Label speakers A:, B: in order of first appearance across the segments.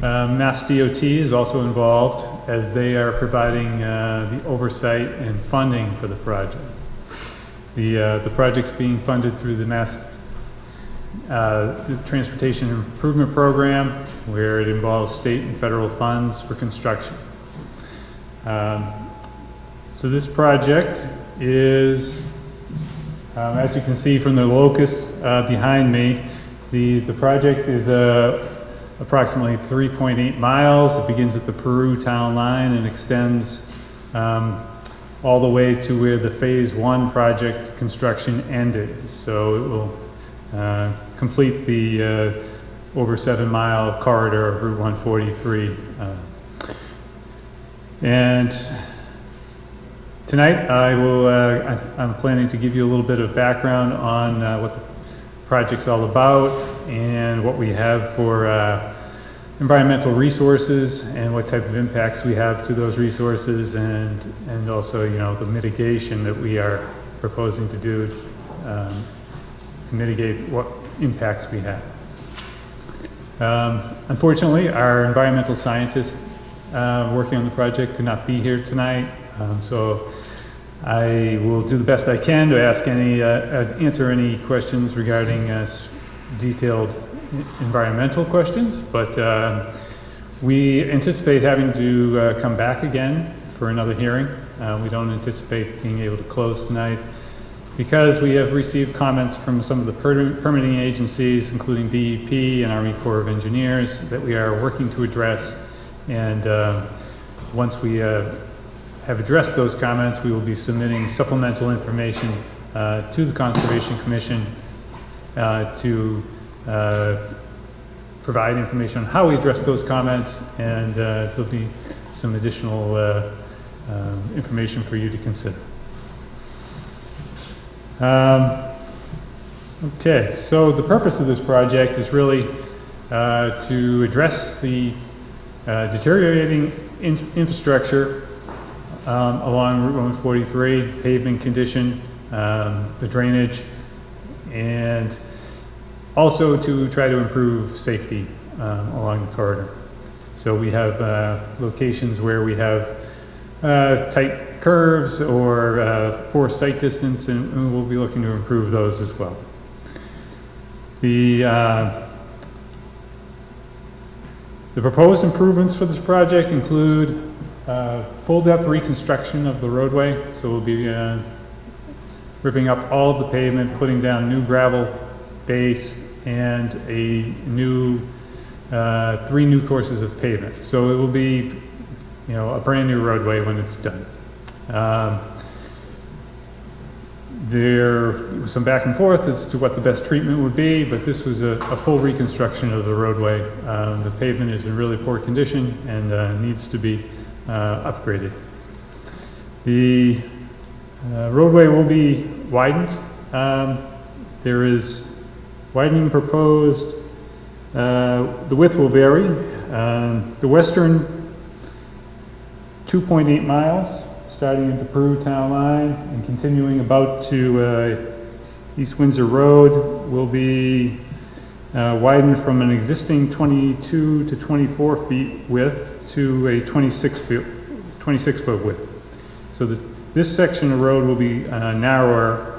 A: Mass DOT is also involved as they are providing the oversight and funding for the project. The project's being funded through the the Transportation Improvement Program, where it involves state and federal funds for construction. So this project is, as you can see from the locus behind me, the project is approximately 3.8 miles. It begins at the Peru town line and extends all the way to where the Phase 1 project construction ended. So it will complete the over 7-mile corridor of Route 143. And tonight I'm planning to give you a little bit of background on what the project's all about and what we have for environmental resources and what type of impacts we have to those resources, and also, you know, the mitigation that we are proposing to do to mitigate what impacts we have. Unfortunately, our environmental scientist working on the project could not be here tonight, so I will do the best I can to answer any questions regarding detailed environmental questions, but we anticipate having to come back again for another hearing. We don't anticipate being able to close tonight because we have received comments from some of the permitting agencies, including DEP and Army Corps of Engineers, that we are working to address. And once we have addressed those comments, we will be submitting supplemental information to the Conservation Commission to provide information on how we address those comments, and there'll be some additional information for you to consider. Okay, so the purpose of this project is really to address the deteriorating infrastructure along Route 143, pavement condition, the drainage, and also to try to improve safety along the corridor. So we have locations where we have tight curves or poor sight distance, and we'll be looking to improve those as well. The proposed improvements for this project include full depth reconstruction of the roadway. So we'll be ripping up all of the pavement, putting down new gravel base, and a new 3 new courses of pavement. So it will be, you know, a brand new roadway when it's done. There was some back and forth as to what the best treatment would be, but this was a full reconstruction of the roadway. The pavement is in really poor condition and needs to be upgraded. The roadway will be widened. There is widening proposed. The width will vary. The western 2.8 miles, starting at the Peru town line and continuing about to East Windsor Road, will be widened from an existing 22 to 24 feet width to a 26 foot width. So this section of road will be narrower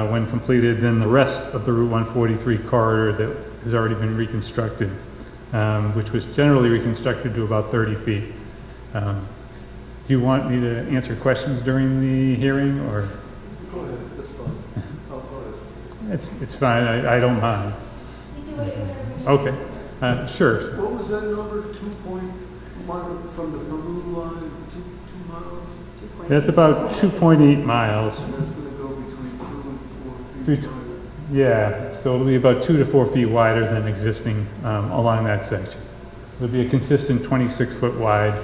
A: when completed than the rest of the Route 143 corridor that has already been reconstructed, which was generally reconstructed to about 30 feet. Do you want me to answer questions during the hearing, or?
B: Go ahead, that's fine. I'll go ahead.
A: It's fine, I don't mind. Okay, sure.
B: What was that number, 2.1 from the Peru line, 2 miles?
A: That's about 2.8 miles.
B: And that's going to go between 2 and 4 feet wider.
A: Yeah, so it'll be about 2 to 4 feet wider than existing along that section. It'll be a consistent 26 foot wide,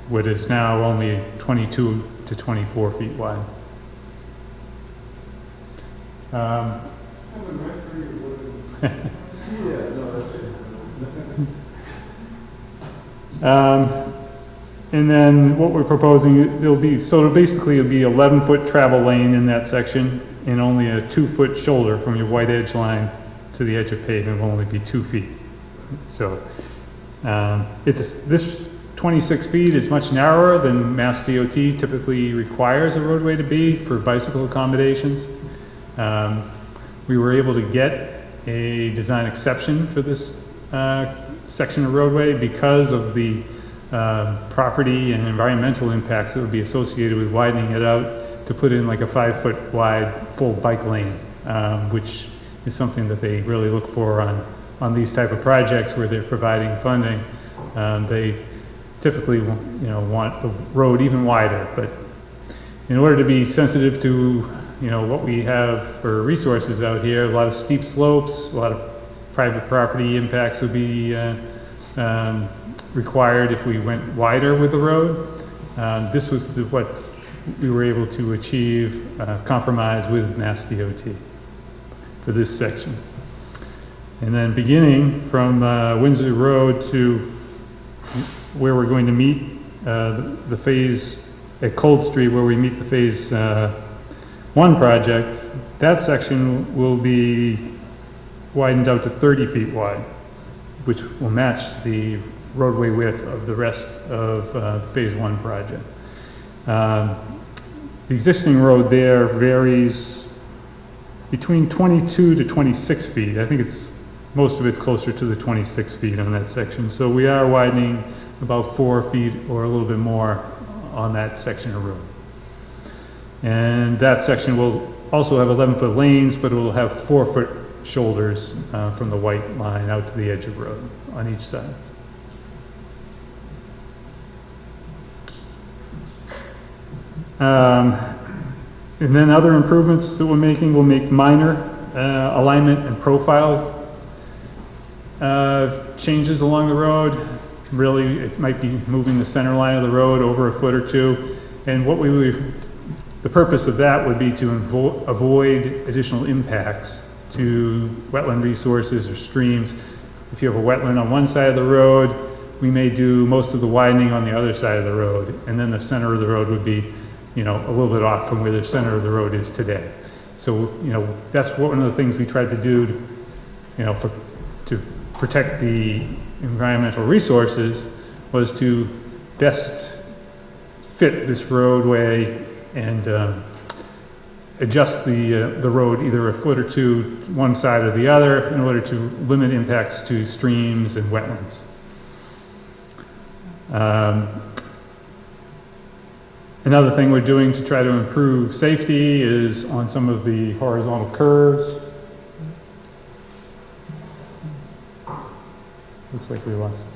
A: what is now only 22 to 24 feet wide.
B: Yeah, no, that's it.
A: And then what we're proposing, it'll basically be 11-foot travel lane in that section, and only a 2-foot shoulder from your white edge line to the edge of pavement will only be 2 feet. So This 26 feet is much narrower than Mass DOT typically requires a roadway to be for bicycle accommodations. We were able to get a design exception for this section of roadway because of the property and environmental impacts that would be associated with widening it out to put in like a 5-foot wide full bike lane, which is something that they really look for on these type of projects where they're providing funding. They typically want the road even wider, but in order to be sensitive to what we have for resources out here, a lot of steep slopes, a lot of private property impacts would be required if we went wider with the road. This was what we were able to achieve compromise with Mass DOT for this section. And then beginning from Windsor Road to where we're going to meet the phase at Cold Street, where we meet the phase 1 project, that section will be widened out to 30 feet wide, which will match the roadway width of the rest of the phase 1 project. The existing road there varies between 22 to 26 feet. I think most of it's closer to the 26 feet on that section. So we are widening about 4 feet or a little bit more on that section of road. And that section will also have 11-foot lanes, but it will have 4-foot shoulders from the white line out to the edge of the road on each side. And then other improvements that we're making will make minor alignment and profile changes along the road. Really, it might be moving the center line of the road over a foot or two. And the purpose of that would be to avoid additional impacts to wetland resources or streams. If you have a wetland on one side of the road, we may do most of the widening on the other side of the road, and then the center of the road would be a little bit off from where the center of the road is today. So, that's one of the things we tried to do to protect the environmental resources, was to best fit this roadway and adjust the road either a foot or two one side or the other in order to limit impacts to streams and wetlands. Another thing we're doing to try to improve safety is on some of the horizontal curves. Looks like we lost this.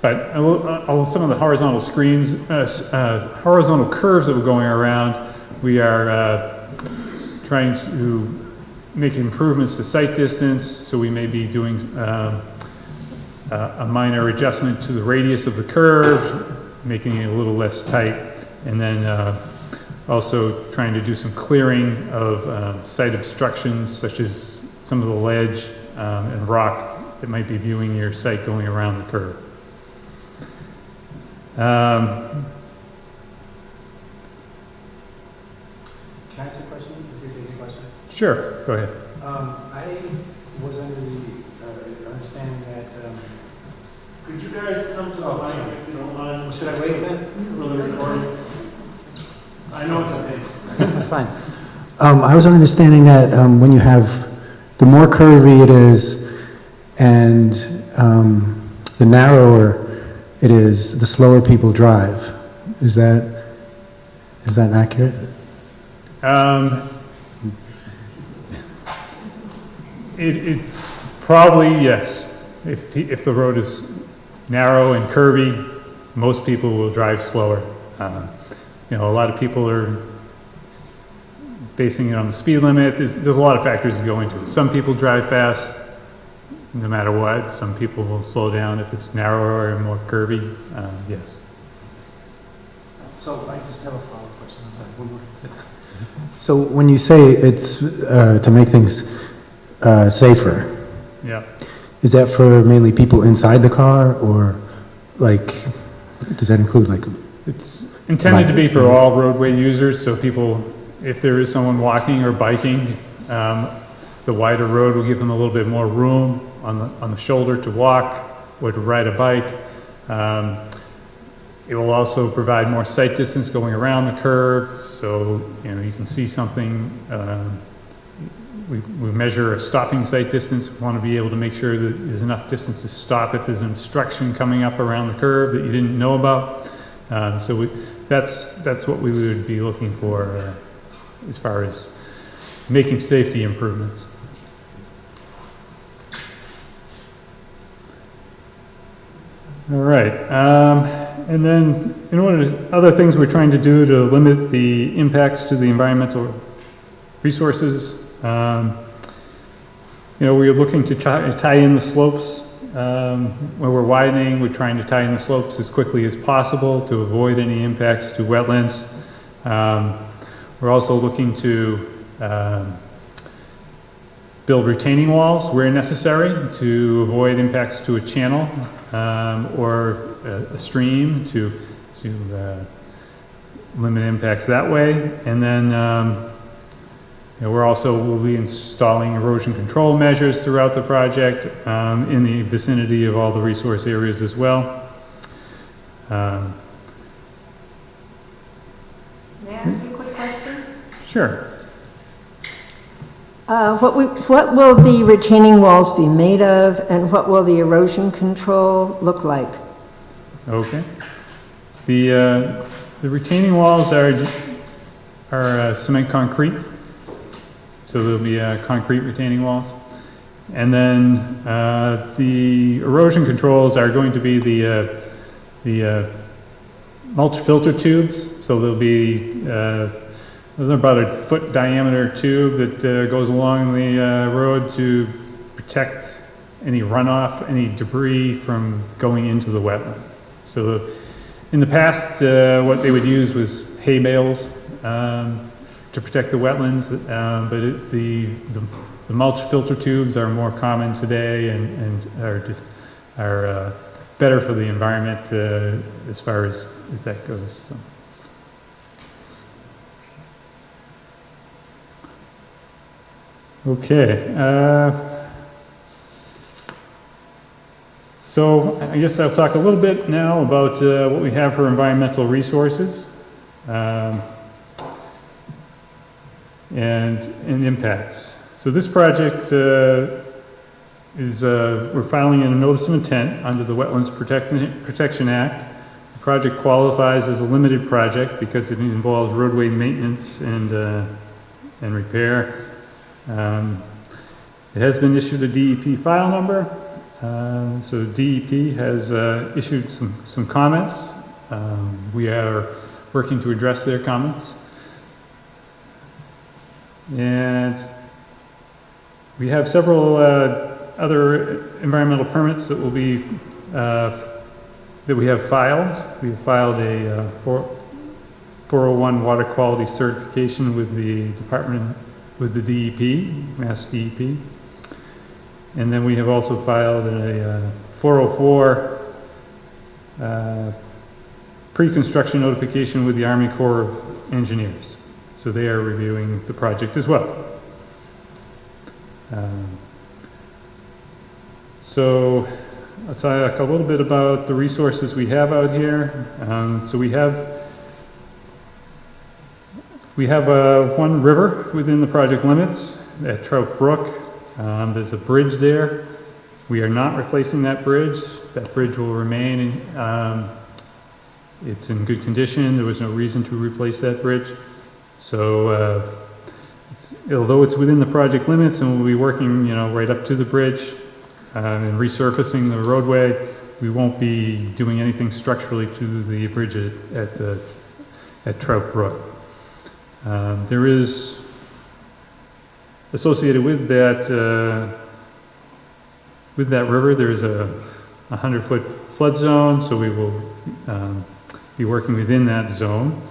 A: But some of the horizontal horizontal curves that we're going around, we are trying to make improvements to sight distance. So we may be doing a minor adjustment to the radius of the curve, making it a little less tight. And then also trying to do some clearing of site obstructions, such as some of the ledge and rock that might be viewing your site going around the curve.
C: Can I ask a question? If you take a question?
A: Sure, go ahead.
C: I was under the understanding that.
B: Could you guys come to the mic if you don't mind?
C: Should I wait then?
B: For the recording? I know it's a big.
C: That's fine. I was understanding that when you have, the more curvy it is and the narrower it is, the slower people drive. Is that accurate?
A: It probably, yes. If the road is narrow and curvy, most people will drive slower. A lot of people are basing it on the speed limit. There's a lot of factors that go into it. Some people drive fast no matter what. Some people will slow down if it's narrower and more curvy. Yes.
C: So I just have a follow-up question. I'm sorry, one more. So when you say it's to make things safer,
A: Yeah.
C: is that for mainly people inside the car, or does that include
A: It's intended to be for all roadway users, so people, if there is someone walking or biking, the wider road will give them a little bit more room on the shoulder to walk, or to ride a bike. It will also provide more sight distance going around the curve, so you can see something. We measure a stopping sight distance. We want to be able to make sure that there's enough distance to stop if there's an obstruction coming up around the curve that you didn't know about. That's what we would be looking for as far as making safety improvements. All right, and then other things we're trying to do to limit the impacts to the environmental resources. We're looking to tie in the slopes where we're widening. We're trying to tie in the slopes as quickly as possible to avoid any impacts to wetlands. We're also looking to build retaining walls where necessary to avoid impacts to a channel or a stream to limit impacts that way. And then we'll be installing erosion control measures throughout the project in the vicinity of all the resource areas as well.
D: May I ask you a quick question?
A: Sure.
D: What will the retaining walls be made of, and what will the erosion control look like?
A: Okay. The retaining walls are cement concrete, so there'll be concrete retaining walls, and then the erosion controls are going to be the mulch filter tubes. So there'll be about a foot diameter tube that goes along the road to protect any runoff, any debris from going into the wetland. So in the past, what they would use was hay bales to protect the wetlands, but the mulch filter tubes are more common today and are better for the environment as far as that goes. So. Okay, so I guess I'll talk a little bit now about what we have for environmental resources and impacts. So this project we're filing in a notice of intent under the Wetlands Protection Act. The project qualifies as a limited project because it involves roadway maintenance and repair. It has been issued a DEP file number, so DEP has issued some comments. We are working to address their comments, and we have several other environmental permits that will be that we have filed. We have filed a 401 water quality certification with the department. With the DEP, Mass DEP. And then we have also filed a 404 pre-construction notification with the Army Corps of Engineers. So they are reviewing the project as well. So I'll talk a little bit about the resources we have out here. So we have one river within the project limits at Trout Brook. There's a bridge there. We are not replacing that bridge. That bridge will remain. It's in good condition. There was no reason to replace that bridge. So although it's within the project limits and we'll be working right up to the bridge and resurfacing the roadway, we won't be doing anything structurally to the bridge at Trout Brook. There is associated with that river, there's a 100-foot flood zone, so we will be working within that zone,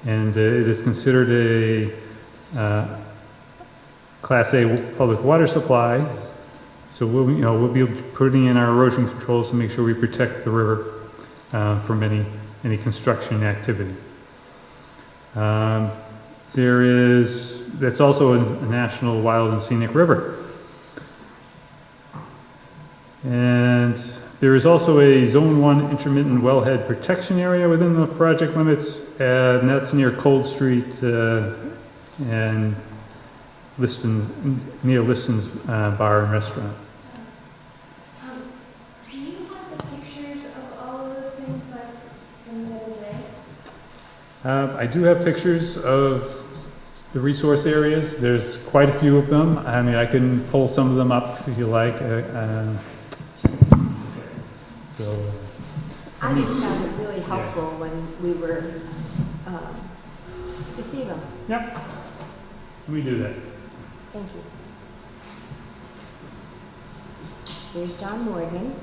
A: and it is considered a Class A public water supply. So we'll be putting in our erosion controls to make sure we protect the river from any construction activity. That's also a national wild and scenic river. And There is also a Zone 1 intermittent wellhead protection area within the project limits, and that's near Cold Street and Liston's, near Liston's Bar and Restaurant.
E: Do you have the pictures of all of those things like from the other day?
A: I do have pictures of the resource areas. There's quite a few of them. I mean, I can pull some of them up if you like. So,
D: I just found it really helpful when we were, to see them.
A: yep, let me do that.
D: Thank you. There's John Morgan.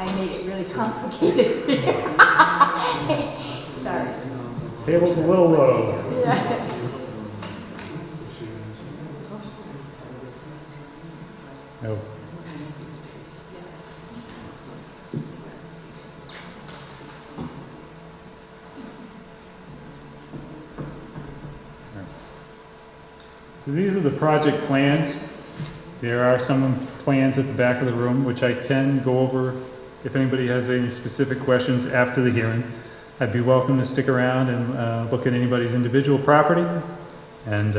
D: I made it really complicated. Sorry.
A: Table's a little low. No. So these are the project plans. There are some plans at the back of the room, which I can go over if anybody has any specific questions after the hearing. I'd be welcome to stick around and look at anybody's individual property, and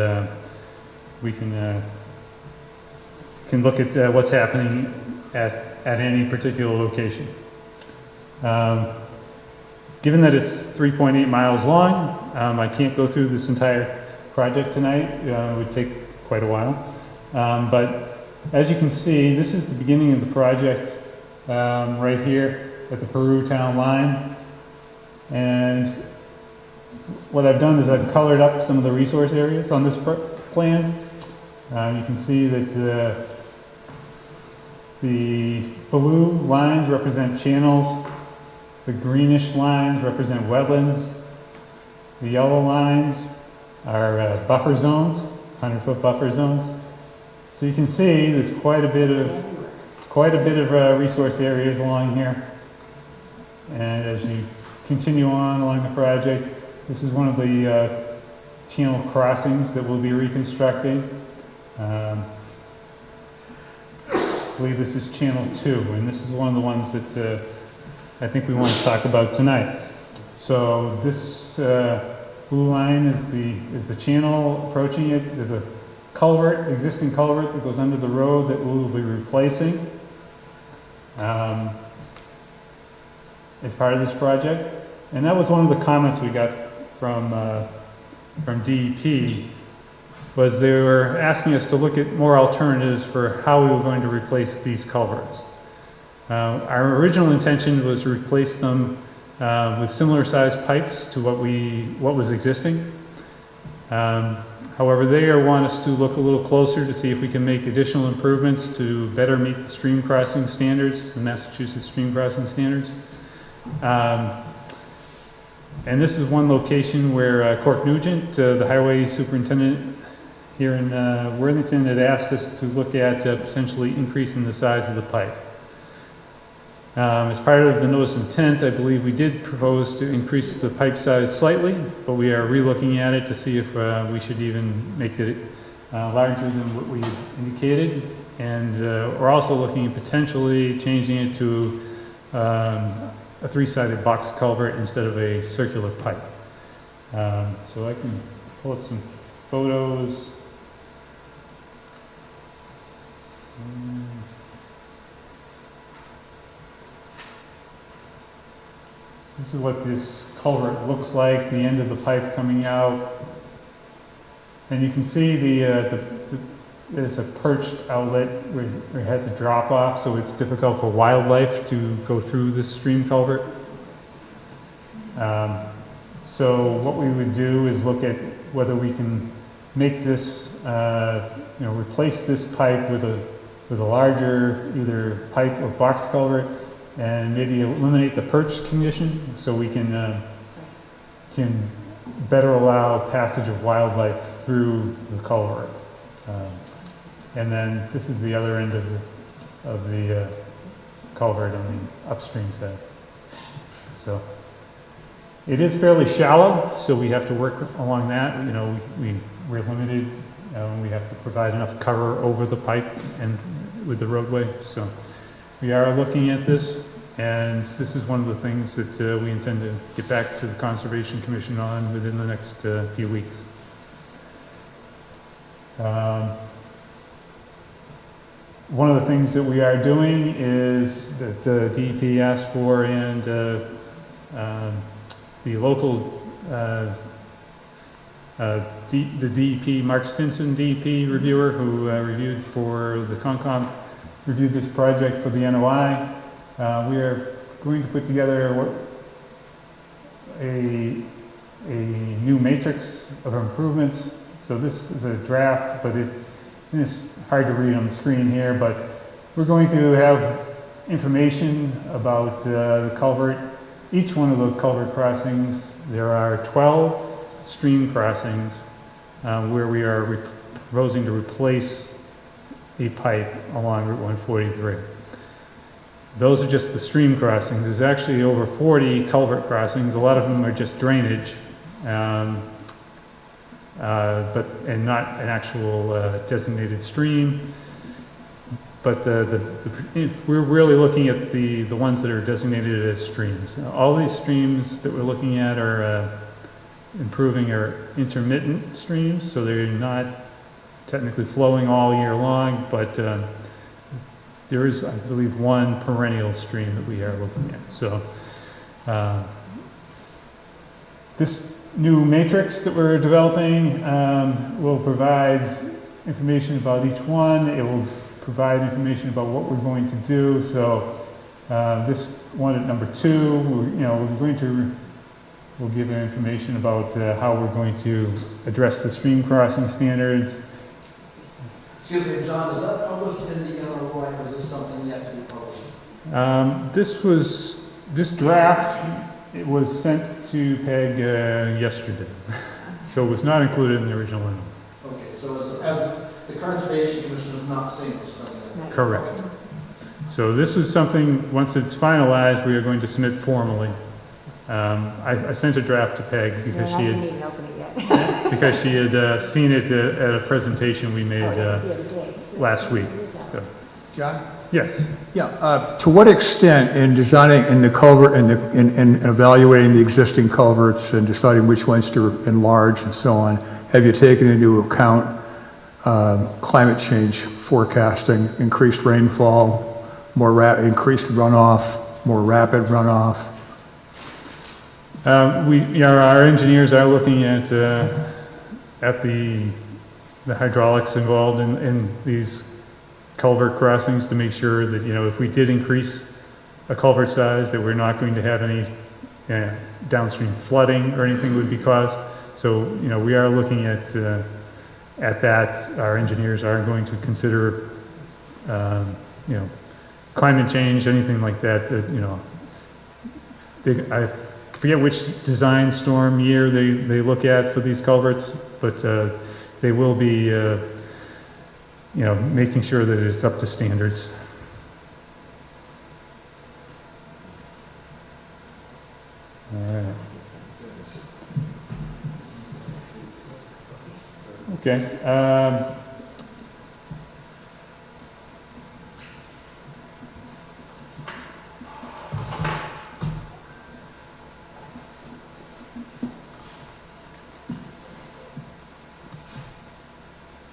A: we can look at what's happening at any particular location. Given that it's 3.8 miles long, I can't go through this entire project tonight. It would take quite a while. But as you can see, this is the beginning of the project right here at the Peru town line. And what I've done is I've colored up some of the resource areas on this plan. You can see that the blue lines represent channels, the greenish lines represent wetlands, the yellow lines are buffer zones, 100-foot buffer zones. So you can see there's quite a bit of resource areas along here. And as you continue on along the project, this is one of the channel crossings that we'll be reconstructing. I believe this is channel 2, and this is one of the ones that I think we want to talk about tonight. So this blue line is the channel approaching it. There's a culvert, existing culvert that goes under the road that we'll be replacing as part of this project. And that was one of the comments we got from DEP, was they were asking us to look at more alternatives for how we were going to replace these culverts. Our original intention was to replace them with similar sized pipes to what was existing. However, they want us to look a little closer to see if we can make additional improvements to better meet the stream crossing standards, the Massachusetts stream crossing standards. And this is one location where Cork Nugent, the highway superintendent here in Worthington, had asked us to look at potentially increasing the size of the pipe. As part of the notice of intent, I believe we did propose to increase the pipe size slightly, but we are re-looking at it to see if we should even make it larger than what we indicated. And we're also looking at potentially changing it to a three-sided box culvert instead of a circular pipe. So I can pull up some photos. This is what this culvert looks like, the end of the pipe coming out. And you can see it's a perched outlet where it has a drop off, so it's difficult for wildlife to go through this stream culvert. So what we would do is look at whether we can make this, replace this pipe with a larger either pipe or box culvert, and maybe eliminate the perch condition so we can better allow passage of wildlife through the culvert. And then this is the other end of the culvert on the upstream side. So it is fairly shallow, so we have to work along that. We're limited. We have to provide enough cover over the pipe and with the roadway. So we are looking at this, and this is one of the things that we intend to get back to the Conservation Commission on within the next few weeks. One of the things that we are doing is that the DEP asked for, and the local, the DEP, Mark Stinson, DEP reviewer who reviewed for the Concom, reviewed this project for the NOI. We are going to put together a new matrix of improvements. So this is a draft, but it's hard to read on the screen here, but we're going to have information about the culvert. Each one of those culvert crossings, there are 12 stream crossings where we are proposing to replace a pipe along Route 143. Those are just the stream crossings. There's actually over 40 culvert crossings. A lot of them are just drainage, and not an actual designated stream. But we're really looking at the ones that are designated as streams. All these streams that we're looking at are improving are intermittent streams, so they're not technically flowing all year long, but there is, I believe, one perennial stream that we are looking at. So this new matrix that we're developing will provide information about each one. It will provide information about what we're going to do. So this one at number 2, we'll give information about how we're going to address the stream crossing standards.
F: Excuse me, John, is that published in the NOI, or is this something yet to be published?
A: This draft, it was sent to PEG yesterday. So it was not included in the original one.
F: Okay, so as the Conservation Commission has not seen this thing then?
A: Correct.
F: Okay.
A: So this is something, once it's finalized, we are going to submit formally. I sent a draft to Peg because
D: I didn't even open it yet.
A: seen it at a presentation we made last week. So,
G: John?
A: yes.
G: Yeah, to what extent in designing in the culvert and in evaluating the existing culverts and deciding which ones to enlarge and so on, have you taken into account climate change forecasting, increased rainfall, increased runoff, more rapid runoff?
A: Our engineers are looking at the hydraulics involved in these culvert crossings to make sure that, if we did increase a culvert size, that we're not going to have any downstream flooding or anything would be caused. So, we are looking at that. Our engineers are going to consider, climate change, anything like that, I forget which design storm year they look at for these culverts, but they will be, making sure that it's up to standards. All right. Okay.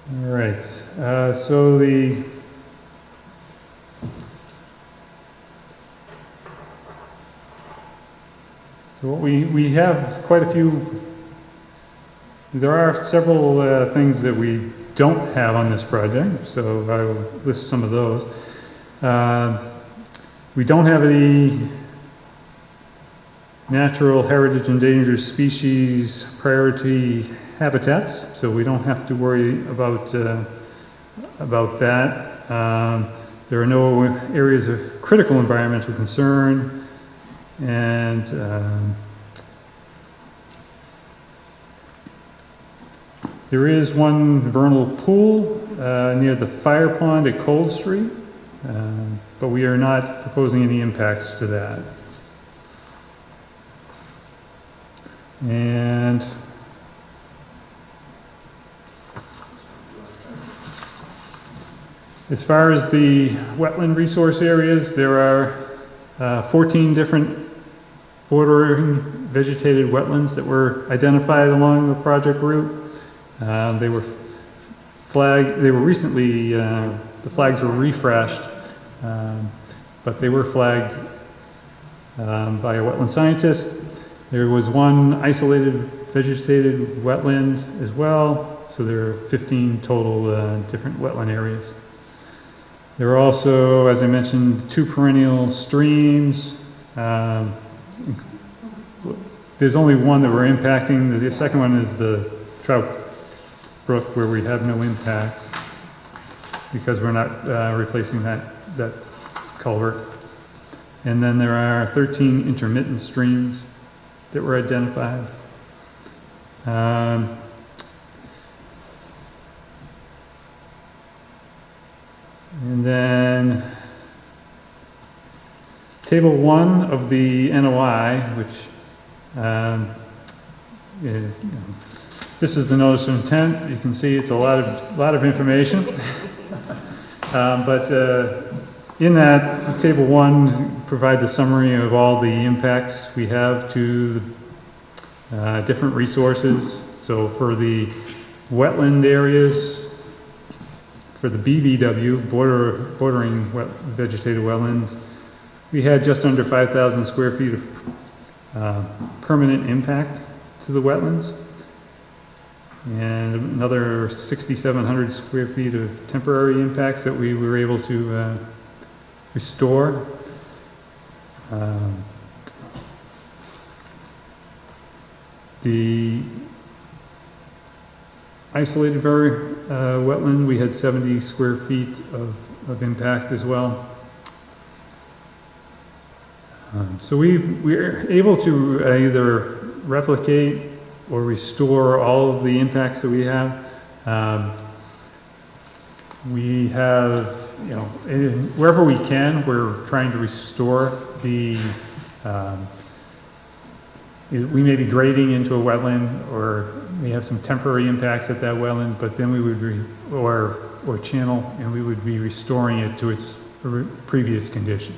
A: All right, so what we have quite a few, there are several things that we don't have on this project, so I will list some of those. We don't have any natural heritage endangered species priority habitats, so we don't have to worry about that. There are no areas of critical environmental concern, and there is one vernal pool near the fire pond at Cold Street, but we are not proposing any impacts to that. And as far as the wetland resource areas, there are 14 different bordering vegetated wetlands that were identified along the project route. They were flagged, they were recently, the flags were refreshed, but they were flagged by a wetland scientist. There was one isolated vegetated wetland as well, so there are 15 total different wetland areas. There are also, as I mentioned, 2 perennial streams. There's only one that we're impacting. The second one is the Trout Brook, where we have no impact because we're not replacing that culvert. And then there are 13 intermittent streams that were identified. And then table 1 of the NOI, which this is the notice of intent. You can see it's a lot of information. But in that, table 1 provides a summary of all the impacts we have to different resources. So for the wetland areas, for the BVW, bordering vegetated wetlands, we had just under 5,000 square feet of permanent impact to the wetlands, and another 6,700 square feet of temporary impacts that we were able to restore. The isolated wetland, we had 70 square feet of impact as well. So we're able to either replicate or restore all of the impacts that we have. We have, wherever we can, we're trying to restore the, we may be grading into a wetland, or we have some temporary impacts at that wetland, but then we would, or channel, and we would be restoring it to its previous condition.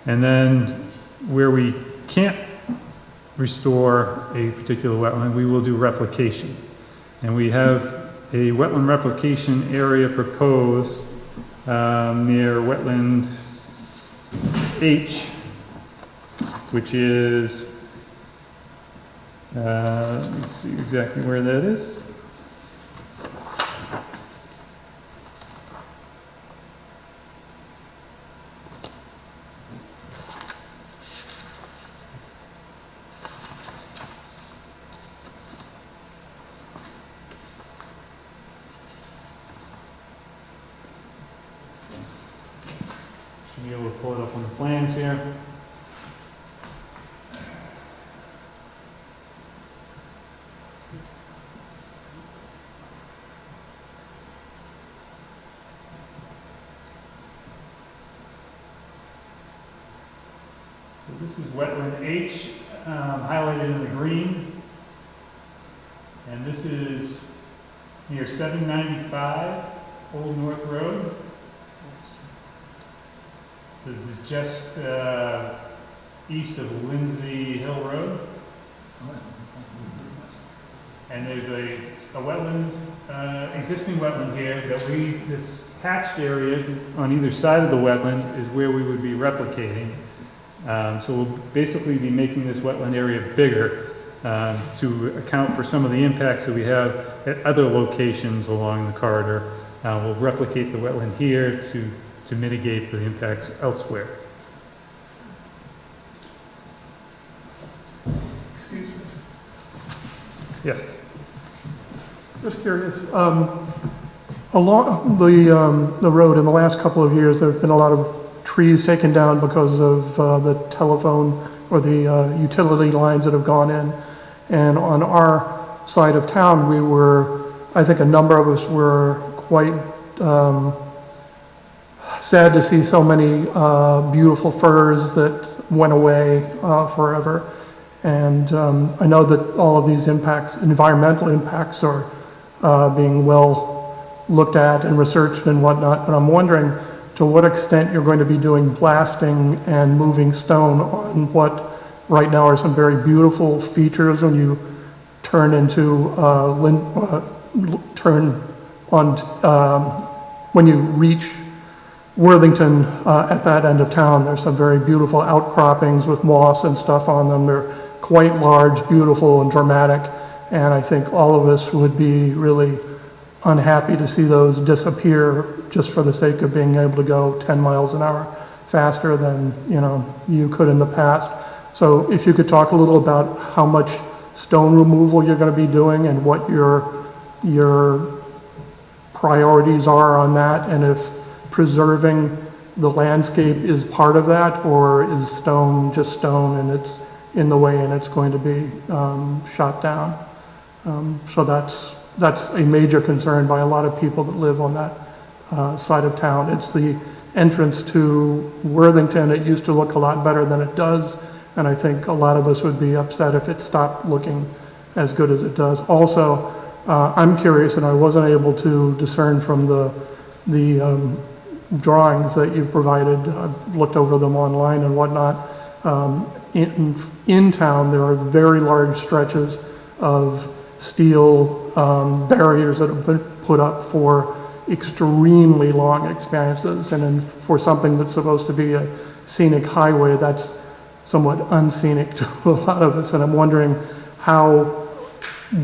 A: And then where we can't restore a particular wetland, we will do replication. And we have a wetland replication area proposed near wetland H, which is, let me see exactly where that is. Should be able to pull it up on the plans here. So this is wetland H, highlighted in the green. And this is near 795 Old North Road. So this is just east of Lindsay Hill Road. And there's a wetland, existing wetland here that this hatched area on either side of the wetland is where we would be replicating. So we'll basically be making this wetland area bigger to account for some of the impacts that we have at other locations along the corridor. We'll replicate the wetland here to mitigate the impacts elsewhere. Yes.
H: Just curious, along the road in the last couple of years, there have been a lot of trees taken down because of the telephone or the utility lines that have gone in. And on our side of town, we were, I think a number of us were quite sad to see so many beautiful firs that went away forever. And I know that all of these impacts, environmental impacts, are being well looked at and researched and whatnot, but I'm wondering to what extent you're going to be doing blasting and moving stone on what right now are some very beautiful features when you turn into when you reach Worthington at that end of town. There's some very beautiful outcroppings with moss and stuff on them. They're quite large, beautiful, and dramatic. And I think all of us would be really unhappy to see those disappear just for the sake of being able to go 10 miles an hour faster than you could in the past. So if you could talk a little about how much stone removal you're going to be doing and what your priorities are on that, and if preserving the landscape is part of that, or is stone just stone and it's in the way and it's going to be shot down. So that's a major concern by a lot of people that live on that side of town. It's the entrance to Worthington. It used to look a lot better than it does, and I think a lot of us would be upset if it stopped looking as good as it does. Also, I'm curious, and I wasn't able to discern from the drawings that you provided. I've looked over them online and whatnot. In town, there are very large stretches of steel barriers that have been put up for extremely long expanses, and for something that's supposed to be a scenic highway, that's somewhat unscenic to a lot of us. And I'm wondering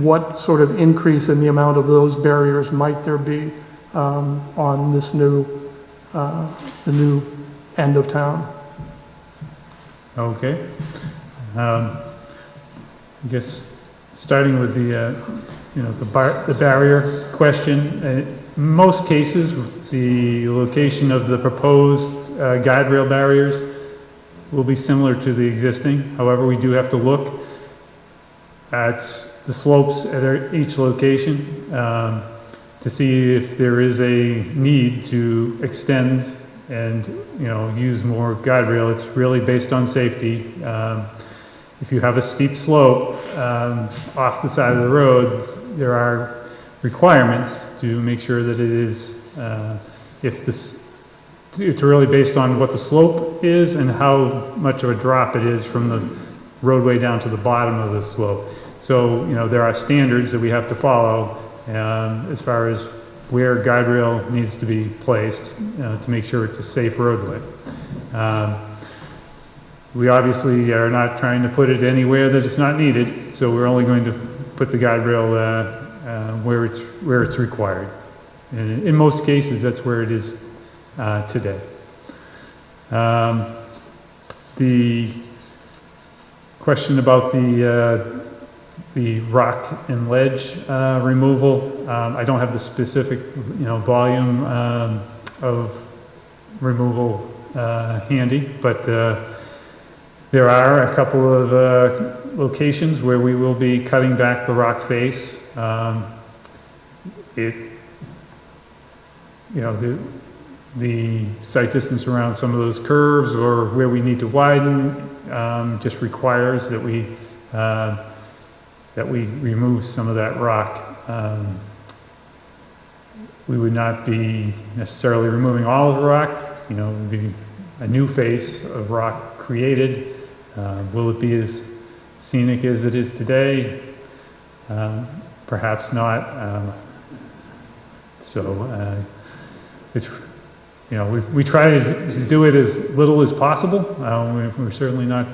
H: what sort of increase in the amount of those barriers might there be on this the new end of town.
A: Okay. I guess starting with the barrier question. In most cases, the location of the proposed guide rail barriers will be similar to the existing. However, we do have to look at the slopes at each location to see if there is a need to extend and use more guide rail. It's really based on safety. If you have a steep slope off the side of the road, there are requirements to make sure that it is, it's really based on what the slope is and how much of a drop it is from the roadway down to the bottom of the slope. So, there are standards that we have to follow as far as where guide rail needs to be placed to make sure it's a safe roadway. We obviously are not trying to put it anywhere that it's not needed, so we're only going to put the guide rail where it's required. And in most cases, that's where it is today. The question about the rock and ledge removal, I don't have the specific volume of removal handy, but there are a couple of locations where we will be cutting back the rock face. The sight distance around some of those curves or where we need to widen just requires that we remove some of that rock. We would not be necessarily removing all of the rock. It would be a new face of rock created. Will it be as scenic as it is today? Perhaps not. It's we try to do it as little as possible. We're certainly not.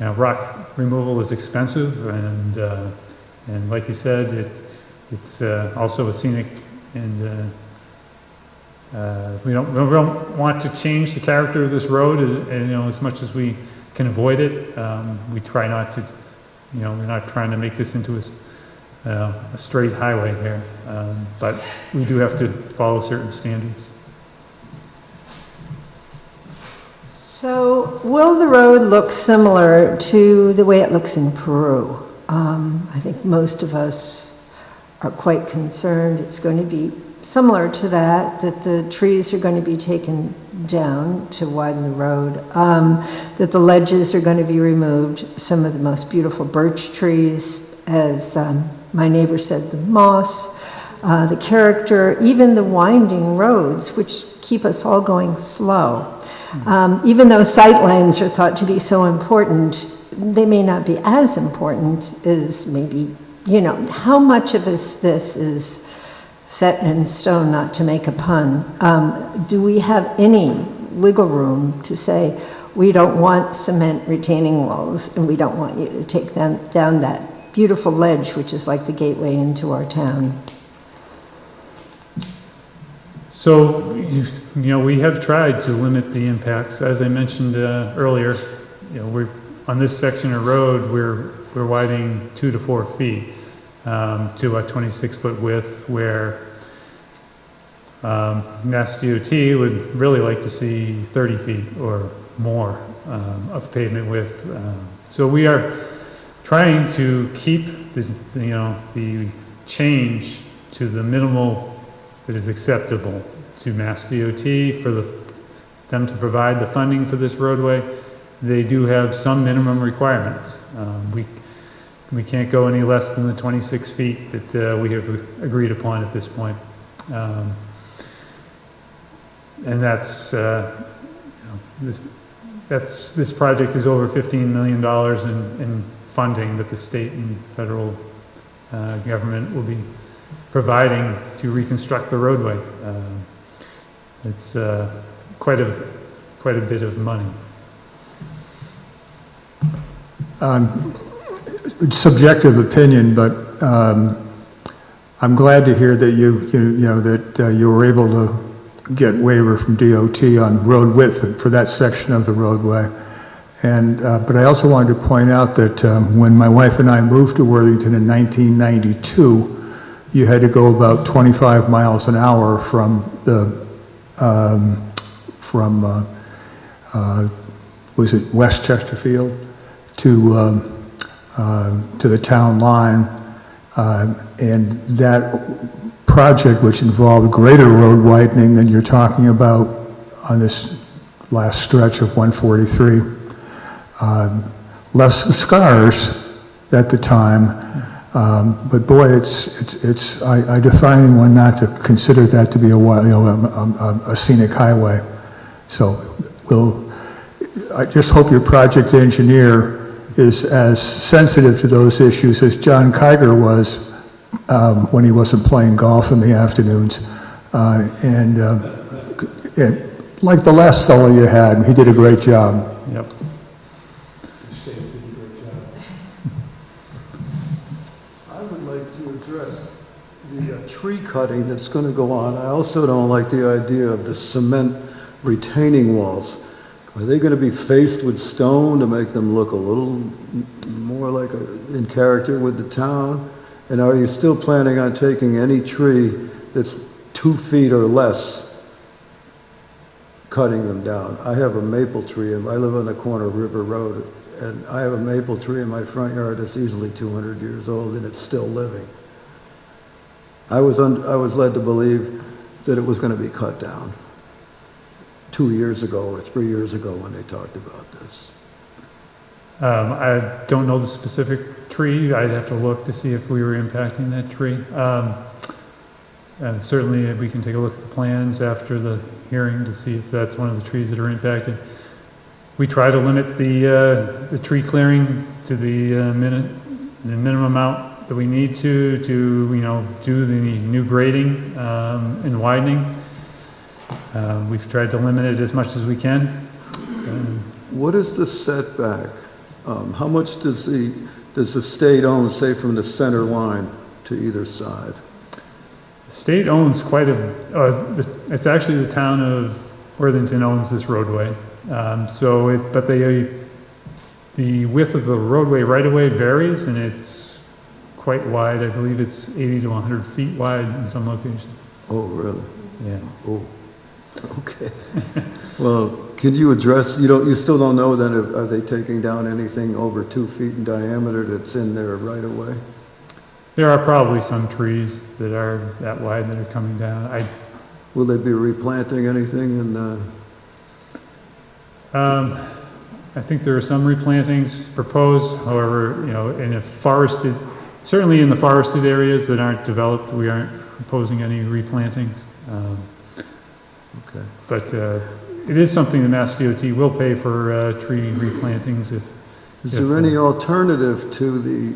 A: Rock removal is expensive, and like you said, it's also a scenic, and we don't want to change the character of this road as much as we can avoid it. We try not to. We're not trying to make this into a straight highway here, but we do have to follow certain standards.
D: So will the road look similar to the way it looks in Peru? I think most of us are quite concerned it's going to be similar to that the trees are going to be taken down to widen the road, that the ledges are going to be removed, some of the most beautiful birch trees, as my neighbor said, the moss, the character, even the winding roads, which keep us all going slow. Even though sight lines are thought to be so important, they may not be as important as maybe, how much of this is set in stone, not to make a pun. Do we have any wiggle room to say, we don't want cement retaining walls and we don't want you to take them down that beautiful ledge, which is like the gateway into our town?
A: So, we have tried to limit the impacts. As I mentioned earlier, we're on this section of road, we're widening 2 to 4 feet to a 26-foot width, where Mass DOT would really like to see 30 feet or more of pavement width. So we are trying to keep this, the change to the minimal that is acceptable to Mass DOT for them to provide the funding for this roadway. They do have some minimum requirements. We can't go any less than the 26 feet that we have agreed upon at this point. And that's, this project is over $15 million in funding that the state and federal government will be providing to reconstruct the roadway. It's quite a bit of money.
G: Subjective opinion, but I'm glad to hear that you were able to get waiver from DOT on road width for that section of the roadway. And but I also wanted to point out that when my wife and I moved to Worthington in 1992, you had to go about 25 miles an hour from the was it West Chesterfield to the town line, and that project, which involved greater road widening than you're talking about on this last stretch of 143, left some scars at the time. But boy, I define one not to consider that to be a scenic highway. So I just hope your project engineer is as sensitive to those issues as John Kiger was when he wasn't playing golf in the afternoons. And like the last fellow you had, he did a great job.
A: Yep.
B: I would like to address the tree cutting that's going to go on. I also don't like the idea of the cement retaining walls. Are they going to be faced with stone to make them look a little more like in character with the town? And are you still planning on taking any tree that's 2 feet or less, cutting them down? I have a maple tree, and I live on the corner of River Road, and I have a maple tree in my front yard that's easily 200 years old, and it's still living. I was led to believe that it was going to be cut down 2 years ago or 3 years ago when they talked about this.
A: I don't know the specific tree. I'd have to look to see if we were impacting that tree. And certainly we can take a look at the plans after the hearing to see if that's one of the trees that are impacted. We try to limit the tree clearing to the minimum amount that we need to do the new grading and widening. We've tried to limit it as much as we can.
B: What is the setback? How much does the state own, say, from the center line to either side?
A: The state owns quite it's actually the town of Worthington owns this roadway. The width of the roadway right away varies, and it's quite wide. I believe it's 80 to 100 feet wide in some locations.
B: Oh, really?
A: Yeah.
B: Oh, okay. Well, can you address, you still don't know then, are they taking down anything over 2 feet in diameter that's in there right away?
A: There are probably some trees that are that wide that are coming down.
B: Will they be replanting anything in
A: I think there are some replantings proposed. However, in a forested, certainly in the forested areas that aren't developed, we aren't proposing any replantings.
B: Okay.
A: But it is something the Mass DOT will pay for tree replantings if.
B: Is there any alternative to the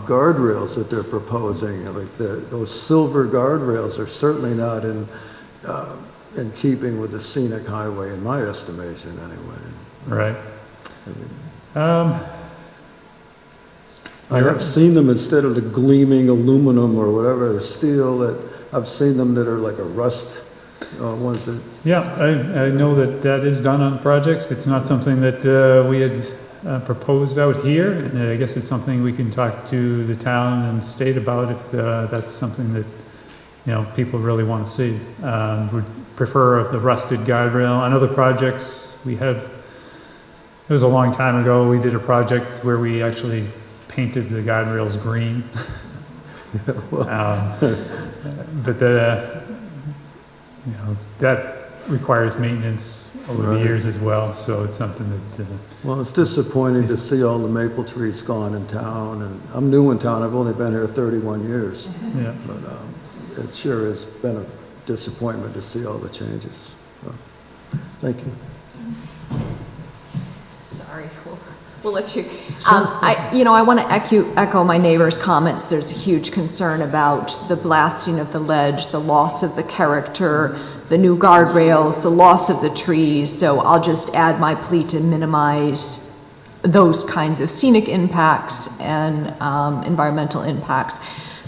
B: guardrails that they're proposing? Like those silver guardrails are certainly not in keeping with the scenic highway, in my estimation, anyway.
A: Right.
B: I have seen them instead of the gleaming aluminum or whatever, the steel, that I've seen them that are like a rust ones that.
A: Yeah, I know that is done on projects. It's not something that we had proposed out here, and I guess it's something we can talk to the town and state about if that's something that people really want to see. Would prefer the rusted guardrail. On other projects, it was a long time ago, we did a project where we actually painted the guardrails green. But that requires maintenance over the years as well, so it's something that...
B: Well, it's disappointing to see all the maple trees gone in town, and I'm new in town, I've only been here 31 years.
A: Yeah.
B: But it sure has been a disappointment to see all the changes. So, thank you.
I: Sorry, we'll let you. I want to echo my neighbor's comments. There's a huge concern about the blasting of the ledge, the loss of the character, the new guardrails, the loss of the trees. So I'll just add my plea to minimize those kinds of scenic impacts and environmental impacts.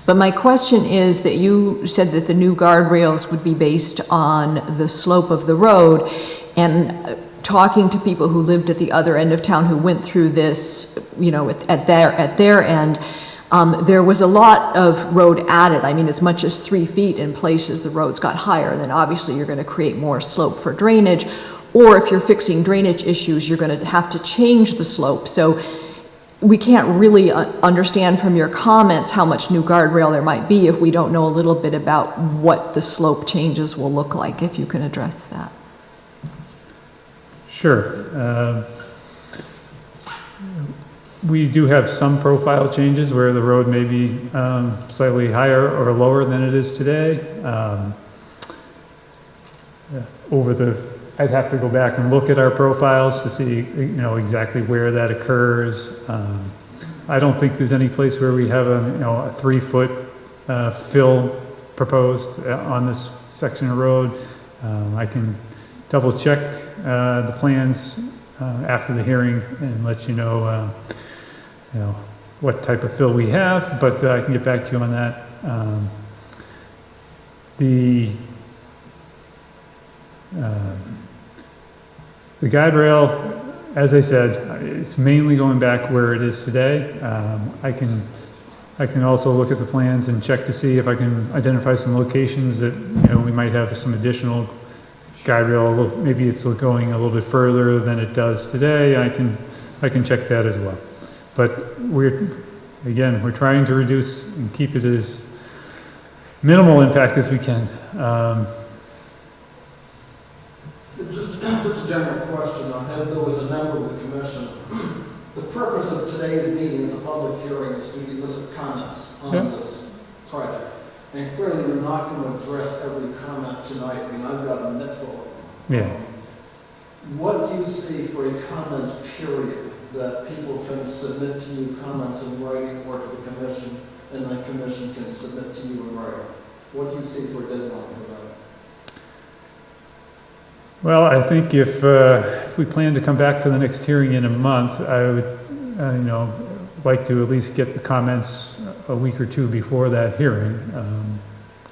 I: But my question is that you said that the new guardrails would be based on the slope of the road, and talking to people who lived at the other end of town who went through this, at their end, there was a lot of road added. I mean, as much as 3 feet in places, the roads got higher. And then obviously you're going to create more slope for drainage. Or if you're fixing drainage issues, you're going to have to change the slope. So we can't really understand from your comments how much new guardrail there might be if we don't know a little bit about what the slope changes will look like, if you can address that.
A: Sure. We do have some profile changes where the road may be slightly higher or lower than it is today. I'd have to go back and look at our profiles to see, exactly where that occurs. I don't think there's any place where we have a 3-foot fill proposed on this section of road. I can double check the plans after the hearing and let you know, what type of fill we have, but I can get back to you on that. The guide rail, as I said, it's mainly going back where it is today. I can also look at the plans and check to see if I can identify some locations that we might have some additional guide rail. Maybe it's going a little bit further than it does today. I can check that as well. But we're trying to reduce and keep it as minimal impact as we can.
F: Just a general question. I know there was a member of the commission. The purpose of today's meeting, the public hearing, is to elicit comments on this project. And clearly, you're not going to address every comment tonight. I mean, I've got a net full of them.
A: Yeah.
F: What do you see for a comment period that people can submit to you comments in writing or to the commission, and the commission can submit to you in writing? What do you see for a deadline for that?
A: Well, I think if we plan to come back for the next hearing in a month, I would, like to at least get the comments a week or two before that hearing.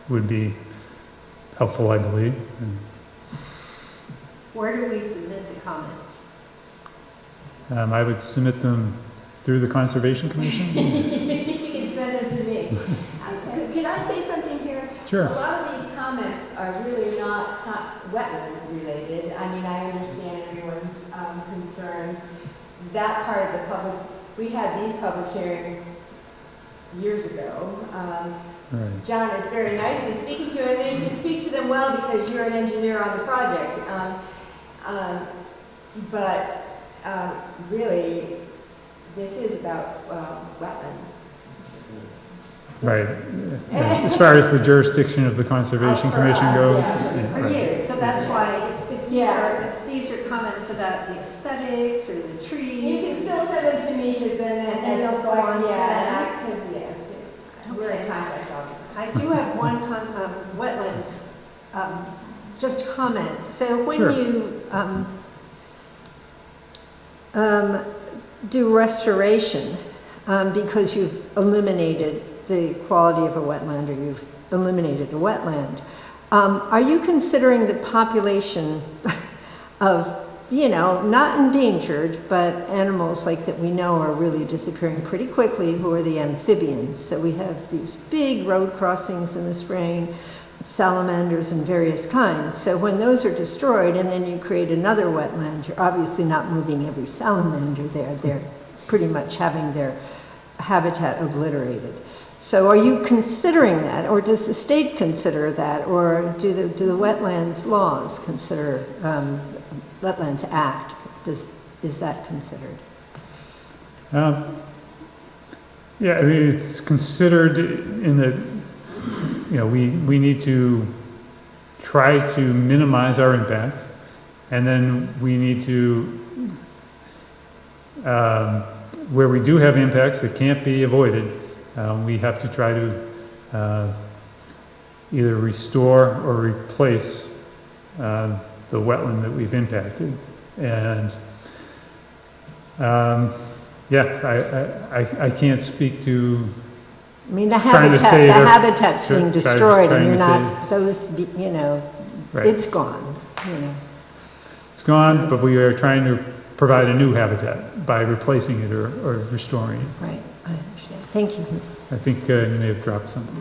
A: Would be helpful, I believe.
J: Where do we submit the comments?
A: I would submit them through the Conservation Commission.
J: You can send them to me. can I say something here?
A: Sure.
J: A lot of these comments are really not wetland related. I mean, I understand everyone's concerns. That part of the public, we had these public hearings years ago.
A: Right.
J: John is very nicely speaking to him, and you can speak to them well because you're an engineer on the project. But really, this is about wetlands.
A: Right. Yeah. As far as the jurisdiction of the Conservation
J: For
A: Commission
J: us,
A: goes.
J: yeah.
D: For
A: right.
D: you, so that's why if
J: Yeah.
D: these are comments about the aesthetics or the trees.
J: You can still send them to me because then
D: And they'll
J: it's
D: go on to
J: yeah, because yes, we're in
D: Okay.
J: contact all the time.
D: I do have one wetlands, just comment. So when
A: Sure.
D: you do restoration, because you've eliminated the quality of a wetland or you've eliminated a wetland, are you considering the population of, not endangered, but animals like that we know are really disappearing pretty quickly, who are the amphibians? So we have these big road crossings in the spring, salamanders and various kinds. So when those are destroyed and then you create another wetland, you're obviously not moving every salamander there. They're pretty much having their habitat obliterated. So are you considering that, or does the state consider that, or do the wetlands laws consider, Wetlands Act, is that considered?
A: Yeah, I mean, it's considered in the, we need to try to minimize our impact, and then we need to, where we do have impacts that can't be avoided, we have to try to either restore or replace the wetland that we've impacted. And I can't speak to.
D: I mean, the
A: Trying to say
D: habitat's being destroyed, and you're
A: trying
D: not, those,
A: Right.
D: it's gone,
A: It's gone, but we are trying to provide a new habitat by replacing it or restoring it.
D: Right, I understand. Thank you.
A: I think you may have dropped something.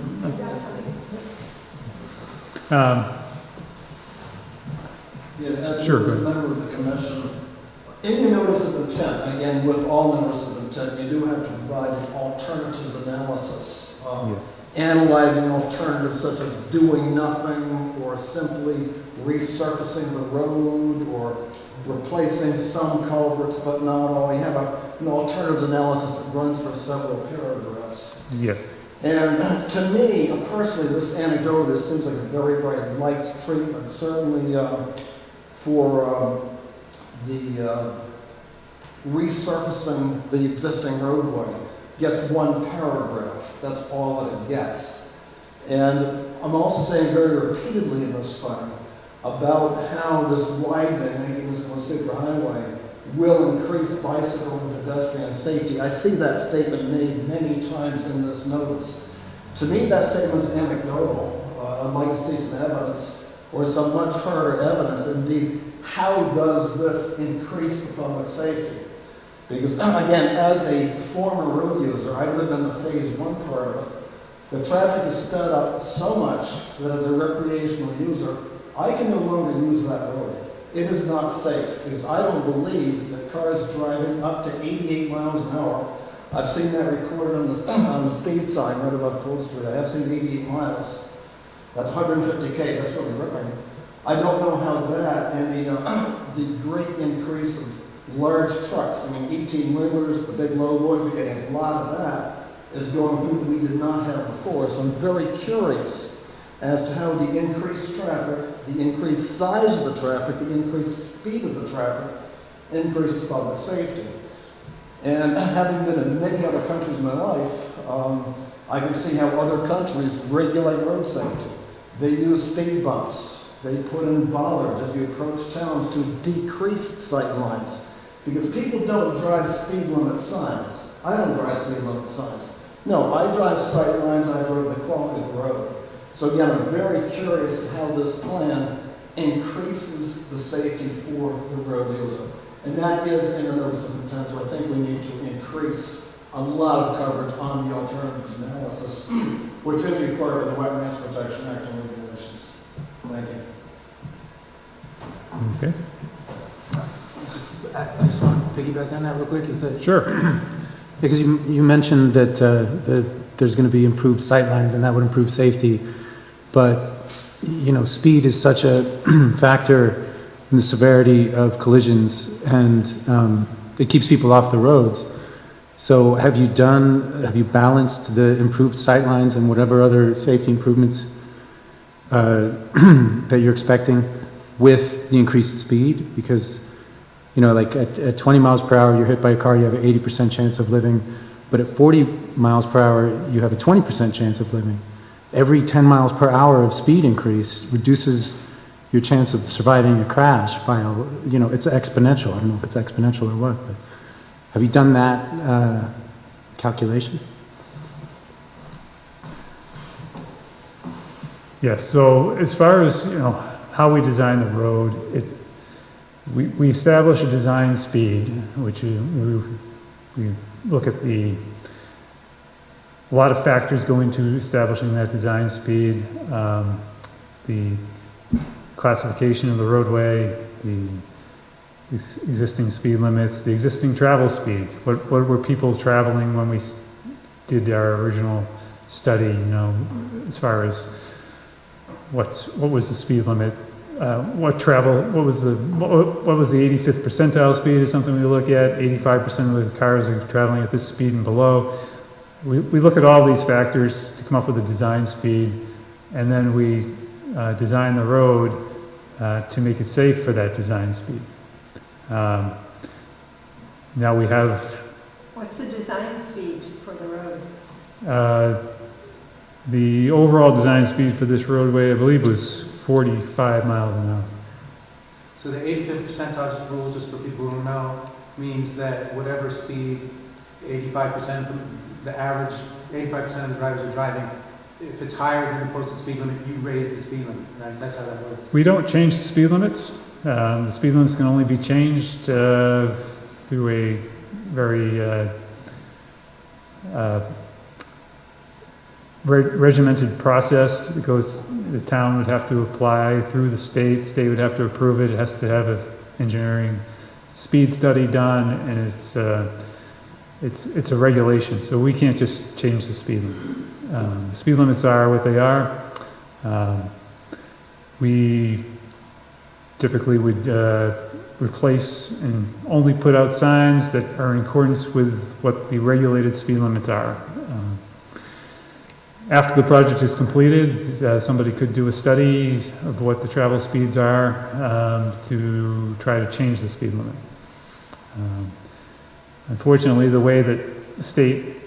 A: Sure, go
F: As a
A: ahead.
F: member of the commission, in your notice of intent, and again, with all notice of intent, you do have to provide an alternatives analysis. Analyzing alternatives such as doing nothing, or simply resurfacing the road, or replacing some culverts but not all. You have an alternatives analysis that runs for several paragraphs.
A: Yeah.
F: And to me, personally, this anecdote, this seems like a very, very light treatment. Certainly for the resurfacing the existing roadway gets one paragraph. That's all that it gets. And I'm also saying very repeatedly in this thing about how this widening, making this one super highway, will increase bicycle and pedestrian safety. I see that statement made many times in this notice. To me, that statement's anecdotal. I'd like to see some evidence, or some much harder evidence. Indeed, how does this increase the public safety? Because again, as a former road user, I live in the phase 1 part of it. The traffic is sped up so much that as a recreational user, I can no longer use that road. It is not safe, because I don't believe that cars driving up to 88 miles an hour, I've seen that recorded on the speed sign right above Cold Street. I have seen 88 miles. That's 150K, that's really ripping. I don't know how that, and the great increase of large trucks, I mean 18-wheelers, the big low boys, are getting a lot of that, is going through that we did not have before. So I'm very curious as to how the increased traffic, the increased size of the traffic, the increased speed of the traffic increases public safety. And having been in many other countries in my life, I can see how other countries regulate road safety. They use speed bumps. They put in bollards as you approach towns to decrease sight lines. Because people don't drive speed limit signs. I don't drive speed limit signs. No, I drive sight lines, I drive the quality of the road. So again, I'm very curious how this plan increases the safety for the road user. And that is in the notice of intent, so I think we need to increase a lot of coverage on the alternatives analysis, which is required by the Wetlands Protection Act and regulations. Thank you.
A: Okay,
C: I just want to piggyback on that real quick, is that,
A: sure.
C: because you mentioned that, that there's going to be improved sightlines and that would improve safety, but, you know, speed is such a factor in the severity of collisions, and it keeps people off the roads. So have you balanced the improved sightlines and whatever other safety improvements that you're expecting with the increased speed? Because, you know, like at 20 miles per hour, you're hit by a car, you have an 80% chance of living. But at 40 miles per hour, you have a 20% chance of living. Every 10 miles per hour of speed increase reduces your chance of surviving a crash by, you know, it's exponential. I don't know if it's exponential or what, but have you done that calculation?
A: Yes, so as far as, you know, how we design the road, we establish a design speed, which we look at a lot of factors go into establishing that design speed, the classification of the roadway, the existing speed limits, the existing travel speeds. What were people traveling when we did our original study, you know, as far as what was the speed limit? What was the 85th percentile speed is something we look at. 85% of the cars are traveling at this speed and below. We look at all these factors to come up with a design speed, and then we design the road to make it safe for that design speed. Now we have...
D: What's the design speed for the road?
A: The overall design speed for this roadway, I believe, was 45 miles an hour.
C: So the 85th percentile rule, just for people who don't know, means that whatever speed 85%, the average 85% of the drivers are driving, if it's higher than the posted speed limit, you raise the speed limit, right? That's how that works.
A: We don't change the speed limits. The speed limits can only be changed through a very regimented process. Because the town would have to apply through the state would have to approve it. It has to have an engineering speed study done, and it's a regulation. So we can't just change the speed limit. The speed limits are what they are. We typically would replace and only put out signs that are in accordance with what the regulated speed limits are. After the project is completed, somebody could do a study of what the travel speeds are to try to change the speed limit. Unfortunately, the way that the state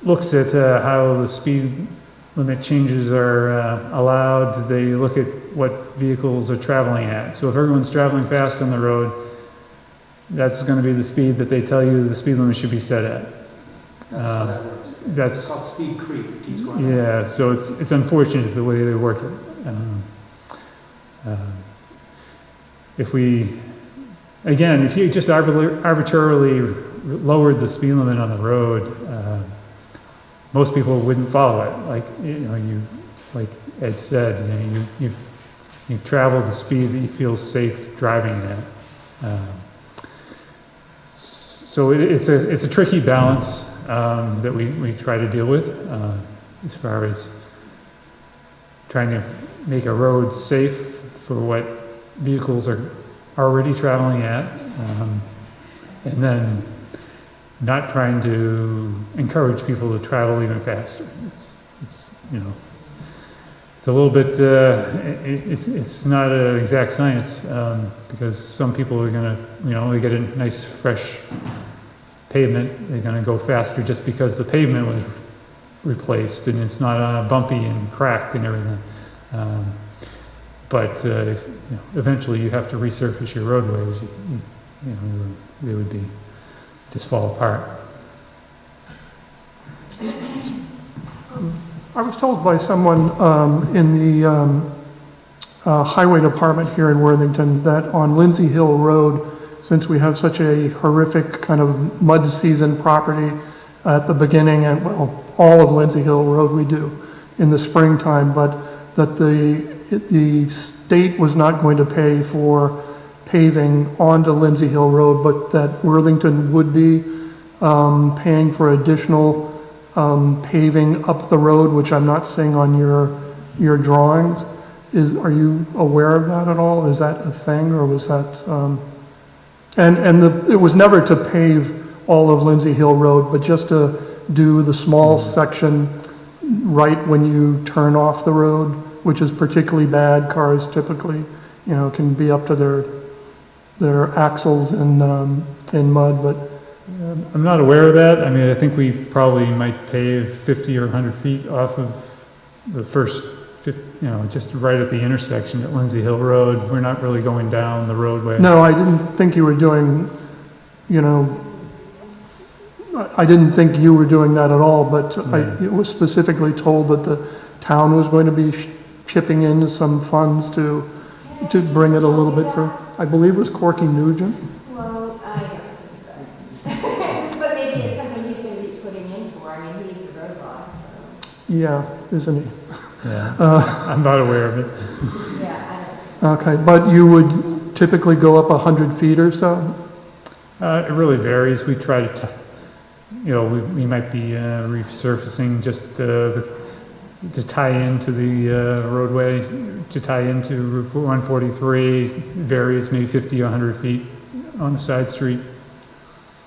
A: looks at how the speed limit changes are allowed, they look at what vehicles are traveling at. So if everyone's traveling fast on the road, that's going to be the speed that they tell you the speed limit should be set at.
C: That's how that works. It's called speed creep. It keeps going up.
A: Yeah, so it's unfortunate the way they work it. If you just arbitrarily lowered the speed limit on the road, most people wouldn't follow it. Like Ed said, you travel the speed that you feel safe driving at. So it's a tricky balance that we try to deal with as far as trying to make a road safe for what vehicles are already traveling at, and then not trying to encourage people to travel even faster. It's a little bit, it's not an exact science, because some people are gonna, they get a nice fresh pavement, they're gonna go faster just because the pavement was replaced and it's not bumpy and cracked and everything. But eventually you have to resurface your roadways. They would be just fall apart.
H: I was told by someone in the highway department here in Worthington that on Lindsay Hill Road, since we have such a horrific kind of mud season property, at the beginning, and well, all of Lindsay Hill Road we do in the springtime, but that the state was not going to pay for paving onto Lindsay Hill Road, but that Worthington would be paying for additional paving up the road, which I'm not seeing on your drawings. Are you aware of that at all? Is that a thing, or was that, it was never to pave all of Lindsay Hill Road, but just to do the small section right when you turn off the road, which is particularly bad. Cars typically, can be up to their axles in mud, but
A: I'm not aware of that. I mean, I think we probably might pave 50 or 100 feet off of the first, just right at the intersection at Lindsay Hill Road. We're not really going down the roadway.
H: no, I didn't think you were doing, I didn't think you were doing that at all, but it was specifically told that the town was going to be chipping in some funds to bring it a little bit for, I believe it was Corky Nugent.
J: Well, I don't know. But maybe it's something he's going to be putting in for. I mean, he's the road boss, so.
H: Yeah, isn't he?
A: Yeah. I'm not aware of it.
J: Yeah, I don't know.
H: Okay, but you would typically go up 100 feet or so?
A: It really varies. We try to, we might be resurfacing just to tie into the roadway, to tie into Route 143. Varies, maybe 50 or 100 feet on a side street.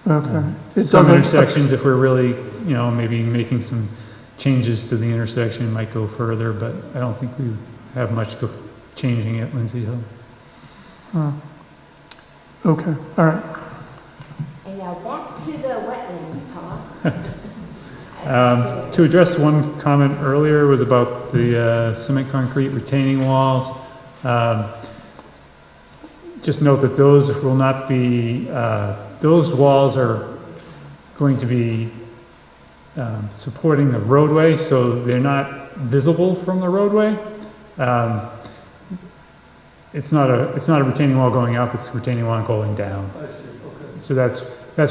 H: Okay.
A: Some intersections, if we're really, maybe making some changes to the intersection, might go further, but I don't think we have much changing at Lindsay Hill.
H: Okay, all right.
J: And now back to the wetlands talk.
A: To address one comment earlier was about the cement concrete retaining walls. Just note that those will not be, those walls are going to be supporting the roadway, so they're not visible from the roadway. It's not a retaining wall going up, it's a retaining wall going down.
B: I see, okay.
A: So that's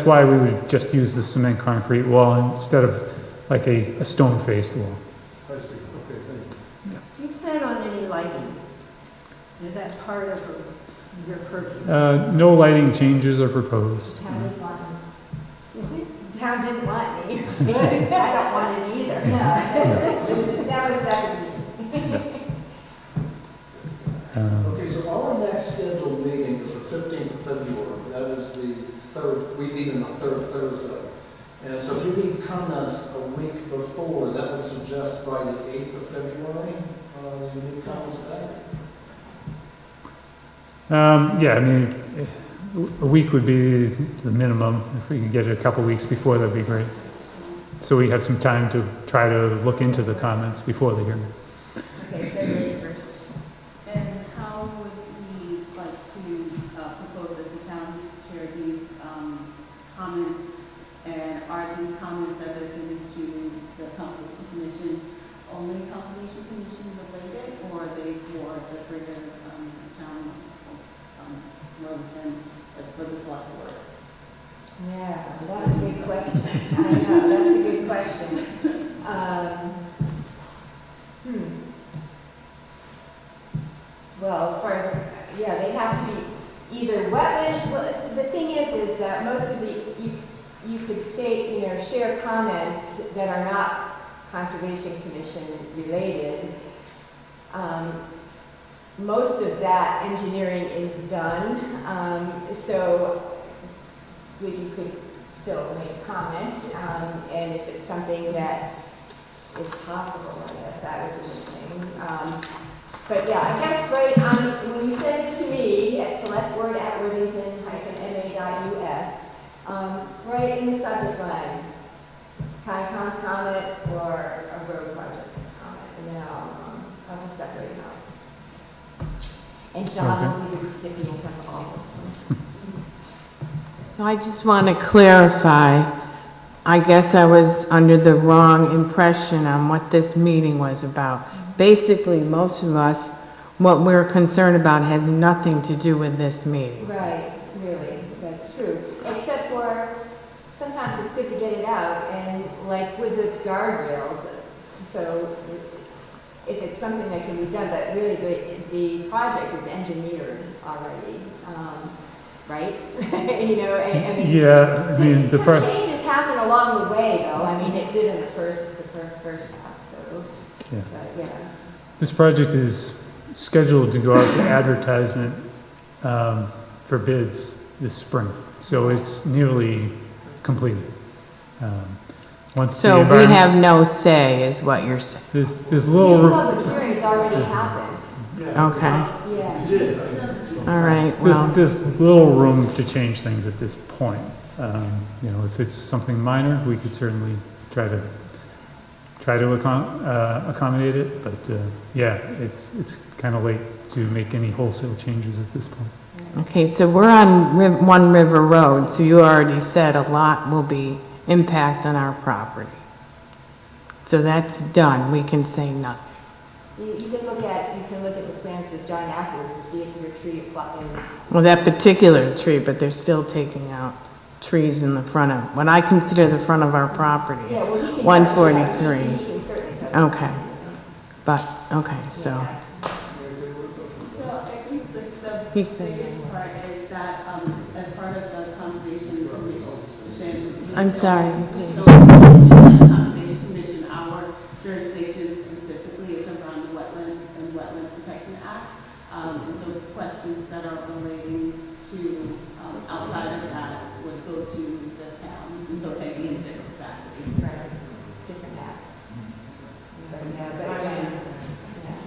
A: why we would just use the cement concrete wall instead of like a stone-faced wall.
B: I see, okay, thank you.
D: Do you plan on any lighting? Is that part of your purview?
A: No lighting changes are proposed.
J: Town didn't want me.
D: Is it?
J: Town didn't want me. I don't want it either. No. That was that
F: Okay, so our next scheduled meeting is the 15th of February. That is the third, we meet on the third Thursday. And so if you need comments a week before, that would suggest by the 8th of February, you need comments back.
A: Yeah, I mean, a week would be the minimum. If we could get it a couple weeks before, that'd be great. So we have some time to try to look into the comments before the hearing.
J: Okay, February 1st.
K: And how would we like to propose that the town share these comments? And are these comments that are submitted to the Conservation Commission only Conservation Commission related, or are they for the greater town Worthington, for the select board?
J: Yeah, that's a good question. I know, that's a good question. Well, as far as, they have to be either wetlands, well, the thing is that most of you could say, share comments that are not Conservation Commission related. Most of that engineering is done, so you could still make comments, and if it's something that is possible, I guess that would be the thing. But yeah, I guess right on, when you send it to me at selectboard@worthington-ma.us, right in the subject line, Concom comment or a road project comment, and then I'll just separate them out. And John will be the recipient of all of them.
L: I just want to clarify, I guess I was under the wrong impression on what this meeting was about. Basically, most of us, what we're concerned about has nothing to do with this meeting.
J: Right, really, that's true. Except for sometimes sometimes it's good to get it out, and like with the guardrails, so if it's something that can be done, but really the project is engineered already, right? You know, I mean.
A: Yeah, I mean,
J: Some changes happen along the way, though. I mean, it did in the first half, so,
A: Yeah.
J: but yeah.
A: This project is scheduled to go out to advertisement for bids this spring, so it's nearly completed. Once the
L: So we
A: environment-
L: have no say, is what you're saying?
A: There's
J: These
A: little,
J: public hearings already happened.
L: Okay,
J: Yeah.
L: all right, well,
A: there's little room to change things at this point. You know, if it's something minor, we could certainly try to accommodate it, but yeah, it's kind of late to make any wholesale changes at this point.
L: okay, so we're on One River Road, so you already said a lot will be impact on our property. So that's done, we can say nothing.
J: You can look at the plans with John afterwards and see if your tree is.
L: Well, that particular tree, but they're still taking out trees in the front of, what I consider the front of our property,
J: Yeah, well, he can.
L: 143.
J: He can certainly tell you.
L: Okay, but, okay, so,
K: So I think the
L: He said
K: biggest part is that, as part of the Conservation Commission.
L: I'm sorry.
K: So, the Conservation Commission, our jurisdiction specifically is around the Wetlands and Wetland Protection Act. And so questions that are relating to, outside of that would go to the town, and so it can be in different capacity.
J: Right, different app. But yeah, but again,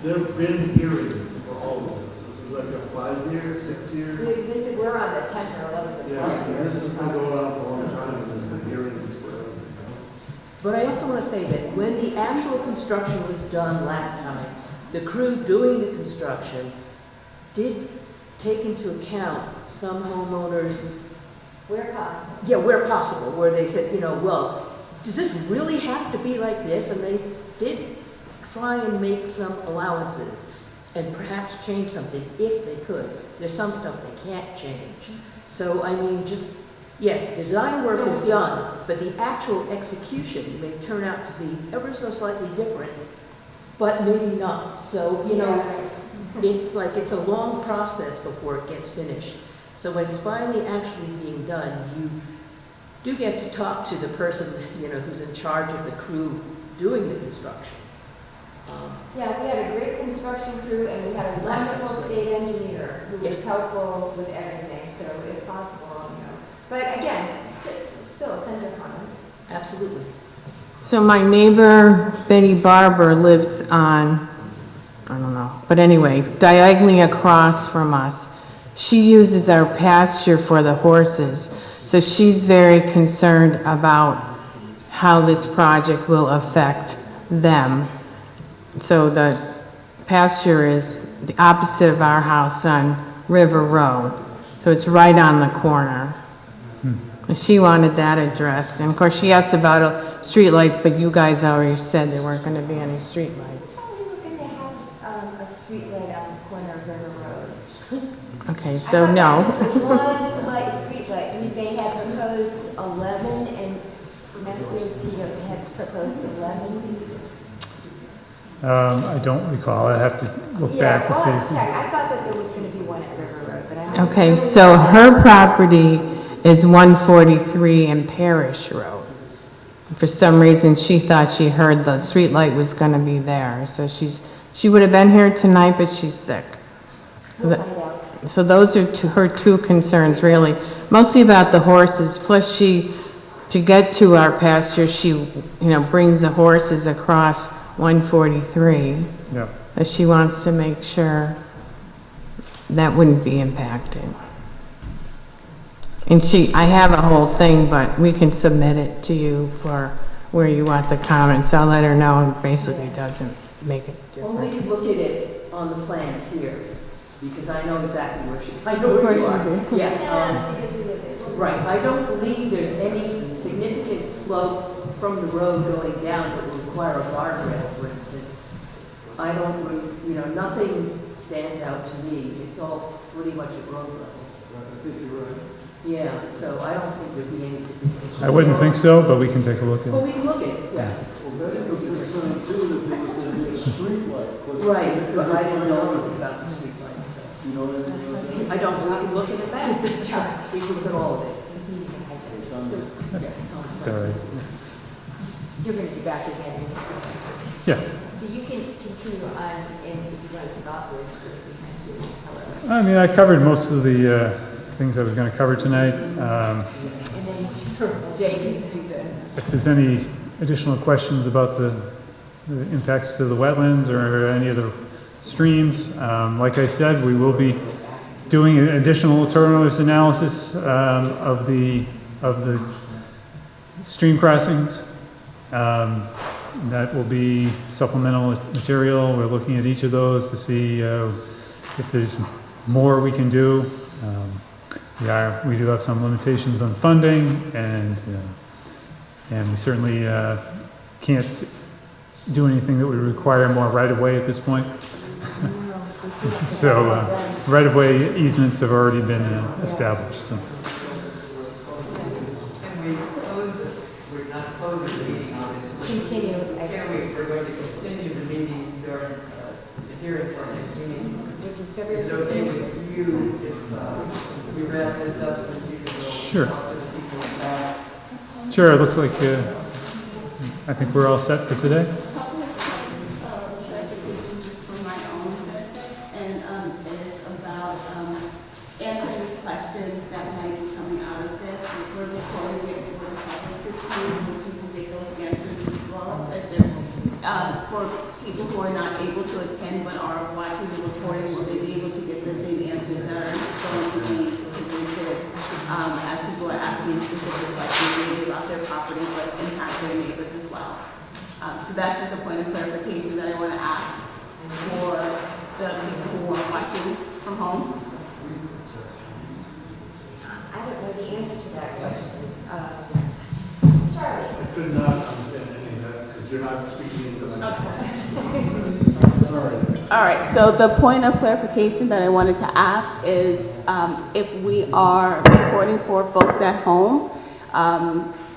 M: There have been hearings for all of this. This is like a 5-year, 6-year.
J: we're on the 10th or 11th.
M: Yeah, this has been going on for a long time, and there's been hearings for.
N: But I also want to say that when the actual construction was done last time, the crew doing the construction did take into account some homeowners,
J: Where possible.
N: yeah, where possible, where they said, you know, well, does this really have to be like this? And they did try and make some allowances and perhaps change something if they could. There's some stuff they can't change. So, I mean, just, yes, design work is done, but the actual execution may turn out to be ever so slightly different, but maybe not. So, you know, it's like it's a long process before it gets finished. So when it's finally actually being done, you do get to talk to the person, you know, who's in charge of the crew doing the construction.
J: Yeah, we had a great construction crew and we had a wonderful state engineer who was helpful with everything, so if possible, you know. But again, still send your comments.
N: Absolutely.
L: so my neighbor Betty Barber lives on, I don't know, but anyway, diagonally across from us. She uses our pasture for the horses, so she's very concerned about how this project will affect them. So the pasture is the opposite of our house on River Road, so it's right on the corner. And she wanted that addressed, and of course she asked about a street light, but you guys already said there weren't going to be any street lights.
J: I thought we were going to have a street light on the corner of River Road.
L: Okay, so no.
J: One light, street light. I mean, they had proposed 11 and MassDOT had proposed 11.
A: I don't recall, I have to look back
J: Yeah, well,
A: to
J: I'll
A: see.
J: check. I thought that there was going to be one at River Road, but I don't.
L: Okay, so her property is 143 and Parish Road. For some reason, she thought she heard the street light was going to be there, so she would have been here tonight, but she's sick.
J: We'll find out.
L: So those are her two concerns, really, mostly about the horses. Plus, to get to our pasture, she, brings the horses across 143.
A: Yeah.
L: But she wants to make sure that wouldn't be impacted. And I have a whole thing, but we can submit it to you for where you want the comments. I'll let her know, and basically doesn't make it
N: Well, we
L: different.
N: could look at it on the plans here, because I know exactly I know where you are. Yeah, right. I don't believe there's any significant slopes from the road going down that would require a guardrail, for instance. I don't, nothing stands out to me. It's all pretty much at road level.
M: I think you're right.
N: Yeah, so I don't think there'd be any significant.
A: I wouldn't think so, but we can take a look at
N: Well,
A: it.
N: we can look at it, yeah.
B: Well, that was concerned too, that there was going to be a street light. put-
N: Right, but I don't know anything about the streetlights, so.
B: You know what I mean?
N: I don't, we can look at that. We can look at all of it.
A: All right.
J: You're going to be back again.
A: Yeah.
J: So you can continue on, and if you want to stop with, however.
A: I mean, I covered most of the things I was going to cover tonight.
J: And then sort of Jay can do the.
A: If there's any additional questions about the impacts to the wetlands or any of the streams, like I said, we will be doing an additional alternatives analysis of the stream crossings. That will be supplemental material. We're looking at each of those to see if there's more we can do. We do have some limitations on funding, and we certainly can't do anything that would require more right-of-way at this point. So right-of-way easements have already been established. So.
O: We're not closing the meeting on this.
J: Continue.
O: We're going to continue the meeting during the hearing for our next meeting.
J: Which is
O: Is
J: February.
O: it okay with you if we wrap this up so you can go
A: Sure.
O: talk to the people back?
A: Sure, it looks like I think we're all set for today.
K: Just for my own, and it's about answering the questions that might be coming out of this. If we're recording it for the public 16, we can get those answers as well. That for people who are not able to attend but are watching the recording, will they be able to get the same answers that are going to be presented as people are asking specific questions, maybe about their property, but impact their neighbors as well. So that's just a point of clarification that I want to ask for the people who are watching from home.
J: I don't know the answer to that question. Charlie.
M: I could not understand any of that because you're not speaking into the microphone.
K: All right, so the point of clarification that I wanted to ask is if we are recording for folks at home,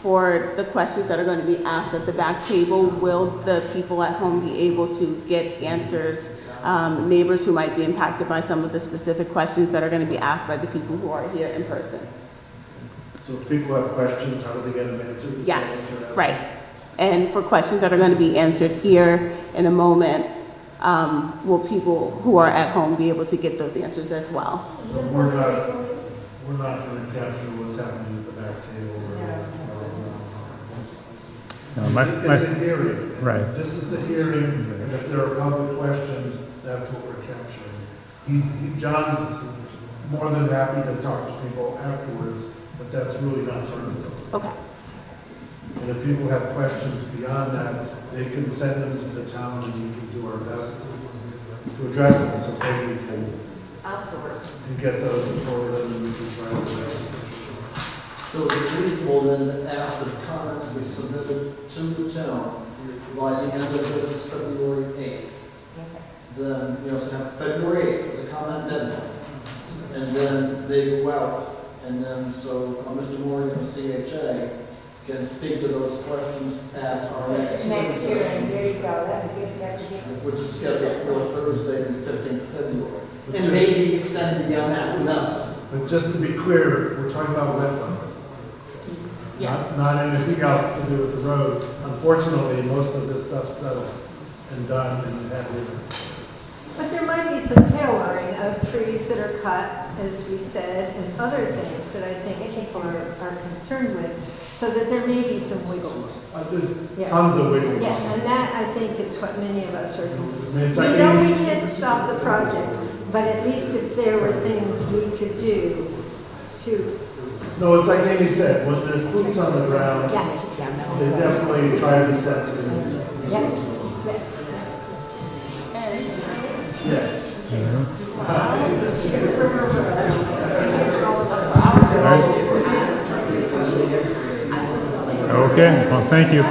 K: for the questions that are going to be asked at the back table, will the people at home be able to get answers, neighbors who might be impacted by some of the specific questions that are going to be asked by the people who are here in person?
M: So if people have questions, how do they get them answered? Is that
K: Yes,
M: what you're asking?
K: right. And for questions that are going to be answered here in a moment, will people who are at home be able to get those answers as well?
M: So we're not going to capture what's happening at the back table. It's a hearing. and
A: Right.
M: This is the hearing, and if there are public questions, that's what we're capturing. John's more than happy to talk to people afterwards, but that's really not part of it.
K: Okay.
M: And if people have questions beyond that, they can send them to the town and we can do our best to address them so Peggy can get those and forward them and we can try to address them.
F: So is it reasonable then to ask that comments be submitted to the town by the end of business February 8th? Then, so February 8th is a comment deadline. And then they go out, and then Mr. Morgan from CHA can speak to those questions at our next
J: Next
F: meeting
J: year,
F: session,
J: there you go, that's a good.
F: which is scheduled for Thursday, the 15th of February. And maybe extended beyond that, who knows?
M: But just to be clear, we're talking about wetlands.
K: Yes.
M: Not anything else to do with the road. Unfortunately, most of this stuff's settled and done and had with it.
D: But there might be some tailoring of trees that are cut, as we said, and other things that I think people are concerned with, so that there may be some wiggle room.
M: There's
D: Yeah.
M: tons of wiggle room.
D: Yeah, and that, I think, is what many of us are
M: I mean,
D: concerned.
M: it's
D: We
M: like
D: know we
M: any-
D: can't stop the project, but at least if there were things we could do to,
M: No, it's like Amy said, when there's boots on the ground,
D: yeah,
M: they definitely try to be sensitive.
D: yeah.
M: Yeah.
A: Okay, well, thank you.